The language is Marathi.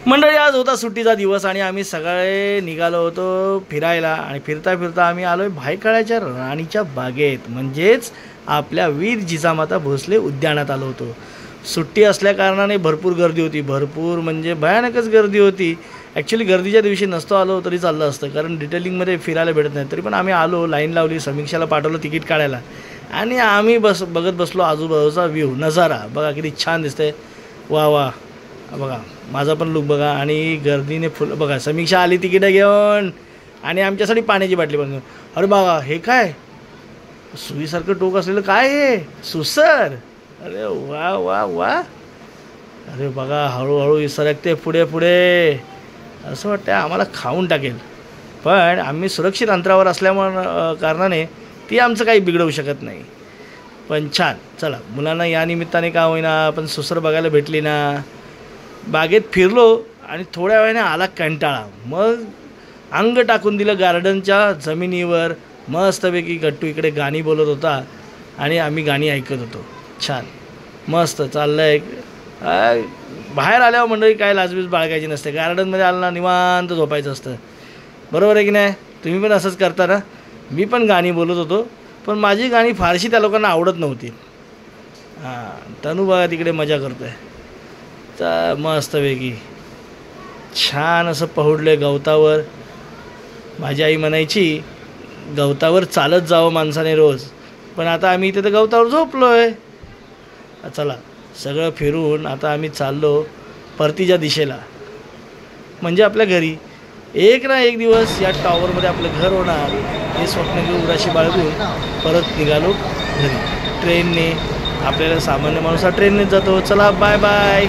मंडळी आज होता सुट्टीचा दिवस आणि आम्ही सगळे निघालो होतो फिरायला आणि फिरता फिरता आम्ही आलोय भायखळ्याच्या राणीच्या बागेत म्हणजेच आपल्या वीर जिजामाता भोसले उद्यानात आलो होतो। सुट्टी असल्या कारणाने भरपूर गर्दी होती, भरपूर म्हणजे भयानकच गर्दी होती। ॲक्च्युली गर्दीच्या दिवशी नसतो आलो तरी चाललं असतं कारण डिटेलिंगमध्ये फिरायला भेटत नाही, तरी पण आम्ही आलो, लाईन लावली, समीक्षाला पाठवलं तिकीट काढायला आणि आम्ही बघत बसलो आजूबाजूचा व्ह्यू नजारा बघा किती छान दिसतंय। वा वा बघा माझा पण लुक बघा आणि गर्दीने फुल बघा। समीक्षा आली तिकीटं घेऊन आणि आमच्यासाठी पाण्याची बाटली पण घेऊन। अरे बघा हे काय सुईसारखं टोक असलेलं काय हे सुसर, अरे वा वा वा, अरे बघा हळूहळू सरकते पुढे पुढे, असं वाटतं आम्हाला खाऊन टाकेल, पण आम्ही सुरक्षित अंतरावर असल्यामुळे कारणाने ती आमचं काही बिघडवू शकत नाही। पण छान, चला मुलांना या निमित्ताने का होईना पण सुसर बघायला भेटली ना। बागेत फिरलो आणि थोड्या वेळाने आला कंटाळा, मग अंग टाकून दिलं गार्डनच्या जमिनीवर। मस्तपैकी गट्टू इकडे गाणी बोलत होता आणि आम्ही गाणी ऐकत होतो। छान मस्त चाललंय। बाहेर आल्यावर मंडळी काय लाजबीज बाळगायची नसते, गार्डनमध्ये आलं ना निवांत झोपायचं असतं, बरोबर आहे की नाही? तुम्ही पण असंच करता ना? मी पण गाणी बोलत होतो पण माझी गाणी फारशी त्या लोकांना आवडत नव्हती। तनू बघा तिकडे मजा करतोय, तर मस्तपैकी छान असं पहुडलं आहे गवतावर। माझी आई म्हणायची गवतावर चालत जावं माणसाने रोज, पण आता आम्ही इथे तर गवतावर झोपलो आहे। चला सगळं फिरून आता आम्ही चाललो परतीच्या दिशेला, म्हणजे आपल्या घरी। एक ना एक दिवस या टॉवरमध्ये आपलं घर होणार हे स्वप्न घेऊन उराशी बाळगून परत निघालो घरी ट्रेनने। आपल्याला सामान्य माणूस हा ट्रेननेच जातो। चला बाय बाय।